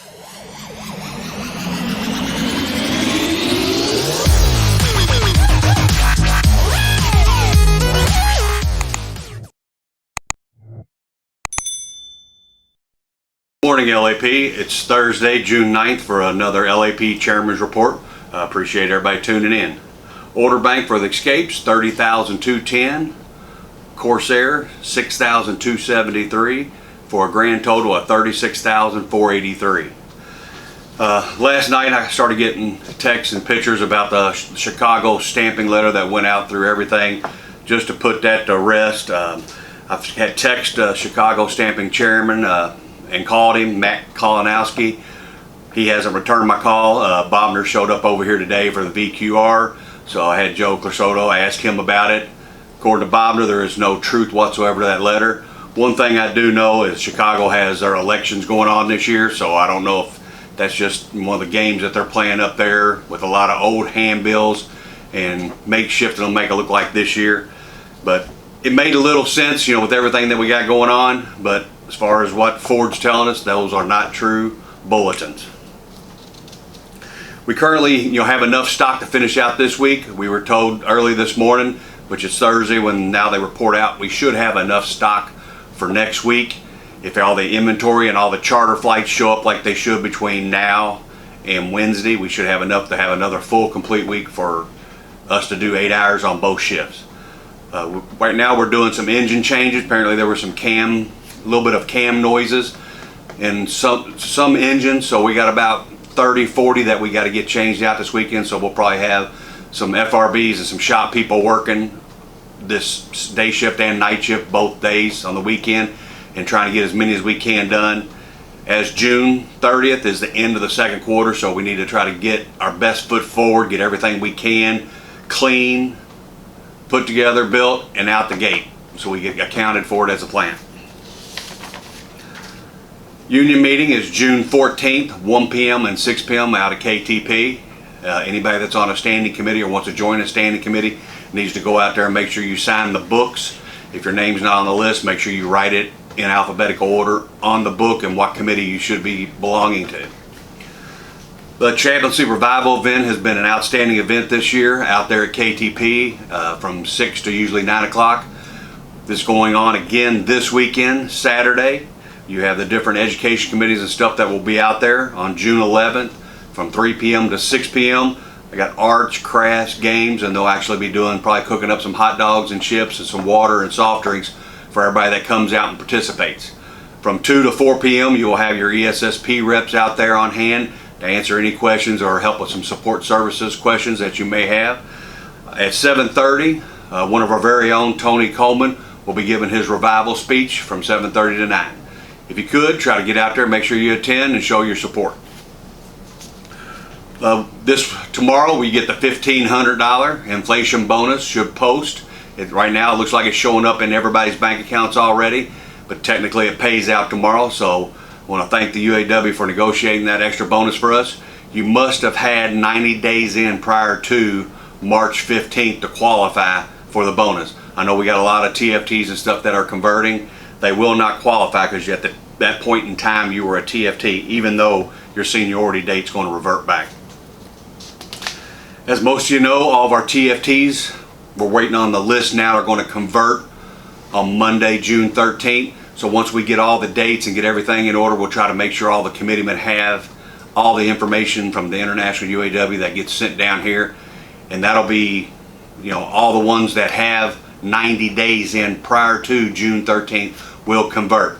Morning LAP, it's Thursday, June 9th for another LAP Chairman's Report. Appreciate everybody tuning in. Order bank for the escapes, 30,210. Corsair, 6,273 for a grand total of 36,483. Last night I started getting texts and pictures about the Chicago stamping letter that went out through everything. Just to put that to rest, I've had text Chicago stamping chairman and called him, Matt Kolanowski. He hasn't returned my call. Bobner showed up over here today for the VQR, so I had Joe Clisoto ask him about it. According to Bobner, there is no truth whatsoever to that letter. One thing I do know is Chicago has their elections going on this year, so I don't know if that's just one of the games that they're playing up there with a lot of old handbills and makeshift it'll make it look like this year. But it made a little sense, you know, with everything that we got going on, but as far as what Ford's telling us, those are not true bulletins. We currently, have enough stock to finish out this week. We were told early this morning, which is Thursday, when now they report out, we should have enough stock for next week. If all the inventory and all the charter flights show up like they should between now and Wednesday, we should have enough to have another full complete week for us to do 8 hours on both shifts. Right now we're doing some engine changes. Apparently there were some a little bit of cam noises in some engines, so we got about 30-40 that we got to get changed out this weekend, so we'll probably have some FRBs and some shop people working this day shift and night shift both days on the weekend and trying to get as many as we can done. As June 30th is the end of the second quarter, so we need to try to get our best foot forward, get everything we can clean, put together, built, and out the gate so we get accounted for it as a plant. Union meeting is June 14th, 1 p.m. and 6 p.m. out of KTP. Anybody that's on a standing committee or wants to join a standing committee needs to go out there and make sure you sign the books. If your name's not on the list, make sure you write it in alphabetical order on the book and what committee you should be belonging to. The Chaplincy Revival event has been an outstanding event this year out there at KTP from 6 to usually 9 o'clock. This is going on again this weekend, Saturday. You have the different education committees and stuff that will be out there on June 11th from 3 p.m. to 6 p.m. They got arts, crafts, games, and they'll actually be probably cooking up some hot dogs and chips and some water and soft drinks for everybody that comes out and participates. From 2 to 4 p.m. you will have your ESSP reps out there on hand to answer any questions or help with some support services questions that you may have. At 7:30, one of our very own, Tony Coleman, will be giving his revival speech from 7:30 to 9. If you could, try to get out there, make sure you attend and show your support. Tomorrow we get the $1,500 inflation bonus, should post. Right now it looks like it's showing up in everybody's bank accounts already, but technically it pays out tomorrow, so I want to thank the UAW for negotiating that extra bonus for us. You must have had 90 days in prior to March 15th to qualify for the bonus. I know we got a lot of TFTs and stuff that are converting. They will not qualify because at that point in time you were a TFT, even though your seniority date's going to revert back. As most of you know, all of our TFTs, we're waiting on the list now, are going to convert on Monday, June 13th. So once we get all the dates and get everything in order, we'll try to make sure all the committeemen have all the information from the International UAW that gets sent down here. And that'll be, all the ones that have 90 days in prior to June 13th will convert.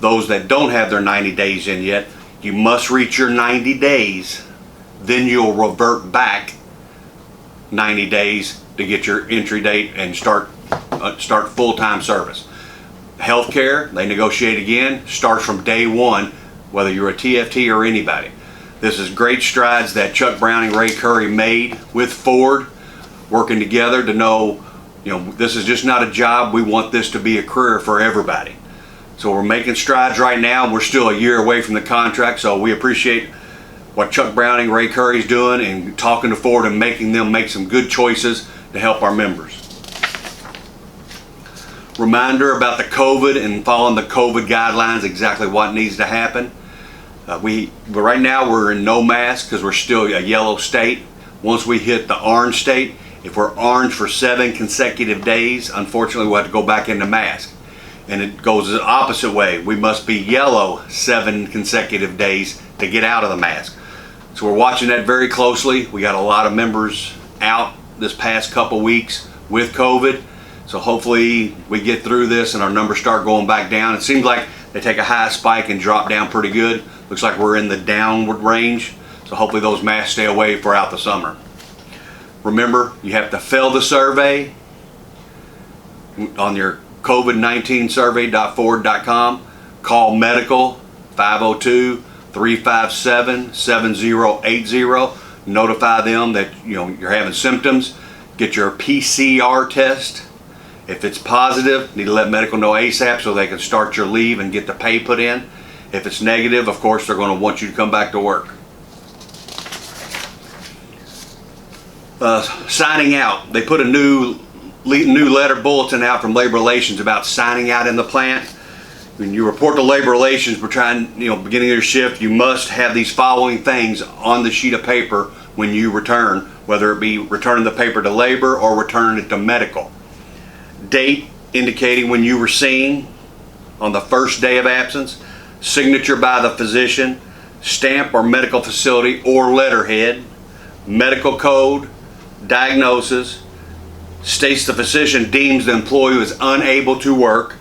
Those that don't have their 90 days in yet, you must reach your 90 days, then you'll revert back 90 days to get your entry date and start full-time service. Healthcare, they negotiate again, starts from day one, whether you're a TFT or anybody. This is great strides that Chuck Brown and Ray Curry made with Ford, working together to know, this is just not a job. We want this to be a career for everybody. So we're making strides right now. We're still a year away from the contract, so we appreciate what Chuck Browning, Ray Curry's doing and talking to Ford and making them make some good choices to help our members. Reminder about the COVID and following the COVID guidelines, exactly what needs to happen. But right now we're in no mask because we're still a yellow state. Once we hit the orange state, if we're orange for 7 consecutive days, unfortunately we'll have to go back into mask. And it goes the opposite way. We must be yellow 7 consecutive days to get out of the mask. So we're watching that very closely. We got a lot of members out this past couple weeks with COVID. So hopefully we get through this and our numbers start going back down. It seems like they take a high spike and drop down pretty good. Looks like we're in the downward range. So hopefully those masks stay away throughout the summer. Remember, you have to fill the survey on your COVID19survey.ford.com. Call medical 502-357-7080. Notify them that you're having symptoms. Get your PCR test. If it's positive, you need to let medical know ASAP so they can start your leave and get the pay put in. If it's negative, of course, they're going to want you to come back to work. Signing out. They put a new letter bulletin out from Labor Relations about signing out in the plant. When you report to Labor Relations, beginning of your shift, you must have these following things on the sheet of paper when you return, whether it be returning the paper to labor or returning it to medical. Date indicating when you were seen on the first day of absence, signature by the physician, stamp or medical facility or letterhead, medical code, diagnosis, states the physician deems the employee is unable to work,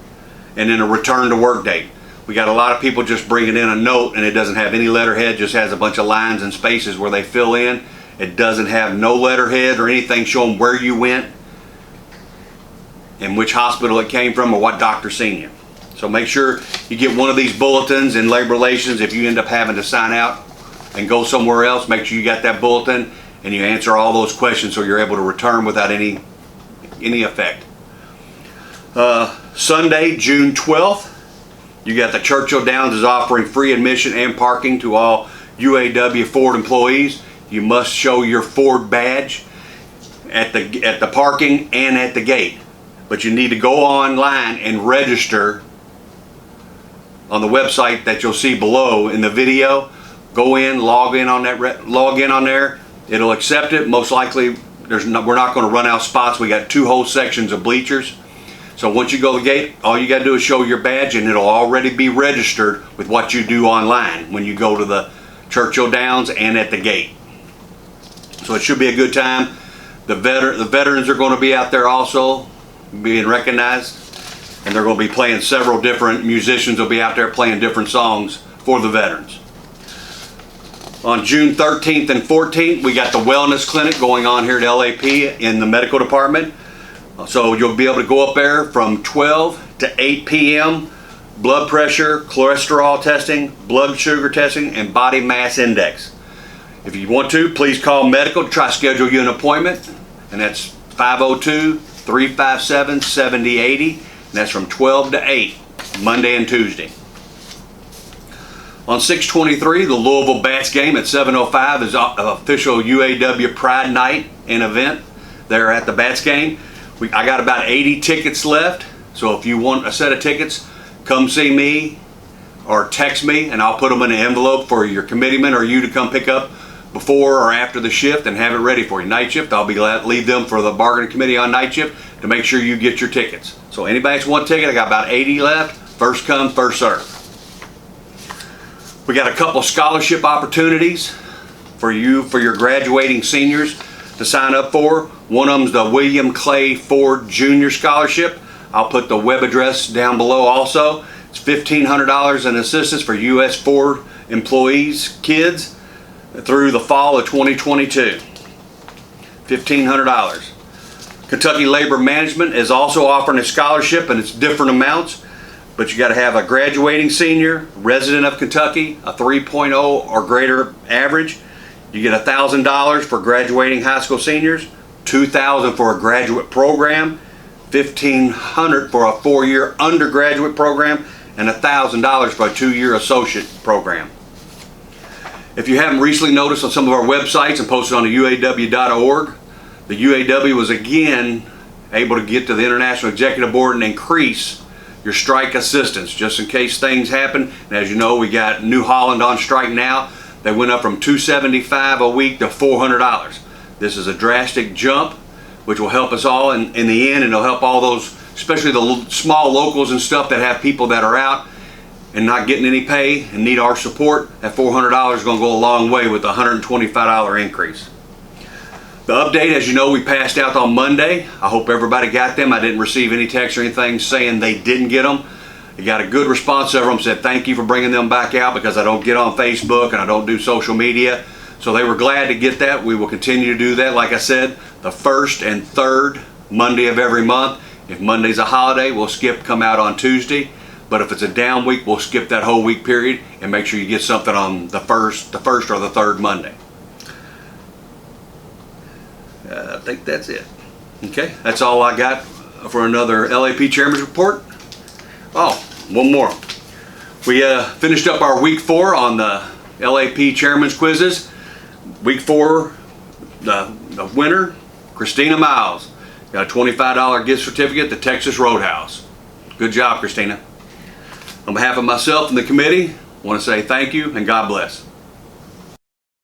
and then a return to work date. We got a lot of people just bringing in a note and it doesn't have any letterhead, just has a bunch of lines and spaces where they fill in. It doesn't have no letterhead or anything showing where you went and which hospital it came from or what doctor seen you. So make sure you get one of these bulletins in Labor Relations. If you end up having to sign out and go somewhere else, make sure you got that bulletin and you answer all those questions so you're able to return without any effect. Sunday, June 12th, you got the Churchill Downs is offering free admission and parking to all UAW Ford employees. You must show your Ford badge at the parking and at the gate. But you need to go online and register on the website that you'll see below in the video. Go in, log in on there. It'll accept it. Most likely, we're not going to run out of spots. We got 2 whole sections of bleachers. So once you go to the gate, all you got to do is show your badge, and it'll already be registered with what you do online when you go to the Churchill Downs and at the gate. So it should be a good time. The veterans are going to be out there also being recognized, and they're going to be playing several different musicians will be out there playing different songs for the veterans. On June 13th and 14th, we got the wellness clinic going on here at LAP in the medical department. So you'll be able to go up there from 12 to 8 p.m. Blood pressure, cholesterol testing, blood sugar testing, and body mass index. If you want to, please call medical to try to schedule you an appointment, and that's 502-357-7080, and that's from 12 to 8, Monday and Tuesday. On 6/23, the Louisville Bats game at 7:05 is official UAW Pride Night and event there at the Bats game. I got about 80 tickets left, so if you want a set of tickets, come see me or text me, and I'll put them in an envelope for your committeeman or you to come pick up before or after the shift and have it ready for you. Night shift, I'll be glad to leave them for the bargaining committee on night shift to make sure you get your tickets. So anybody that's want a ticket, I got about 80 left. First come, first serve. We got a couple scholarship opportunities for your graduating seniors to sign up for. One of them's the William Clay Ford Jr. Scholarship. I'll put the web address down below also. It's $1,500 in assistance for U.S. Ford employees, kids, through the fall of 2022. $1,500. Kentucky Labor Management is also offering a scholarship, and it's different amounts, but you got to have a graduating senior, resident of Kentucky, a 3.0 or greater average. You get $1,000 for graduating high school seniors, $2,000 for a graduate program, $1,500 for a 4-year undergraduate program, and $1,000 for a 2-year associate program. If you haven't recently noticed on some of our websites and posted on the UAW.org, the UAW was again able to get to the International Executive Board and increase your strike assistance, just in case things happen. And as you know, we got New Holland on strike now. They went up from $275 a week to $400. This is a drastic jump, which will help us all in the end, and it'll help all those, especially the small locals and stuff that have people that are out and not getting any pay and need our support. That $400 is going to go a long way with a $125 increase. The update, as you know, we passed out on Monday. I hope everybody got them. I didn't receive any text or anything saying they didn't get them. I got a good response. Several of them said thank you for bringing them back out, because I don't get on Facebook and I don't do social media. So they were glad to get that. We will continue to do that. Like I said, the first and third Monday of every month. If Monday's a holiday, we'll come out on Tuesday. But if it's a down week, we'll skip that whole week period and make sure you get something on the first or the third Monday. I think that's it. Okay, that's all I got for another LAP Chairman's Report. Oh, one more. We finished up our week 4 on the LAP Chairman's Quizzes. Week 4, the winner, Christina Miles, got a $25 gift certificate to Texas Roadhouse. Good job, Christina. On behalf of myself and the committee, I want to say thank you and God bless.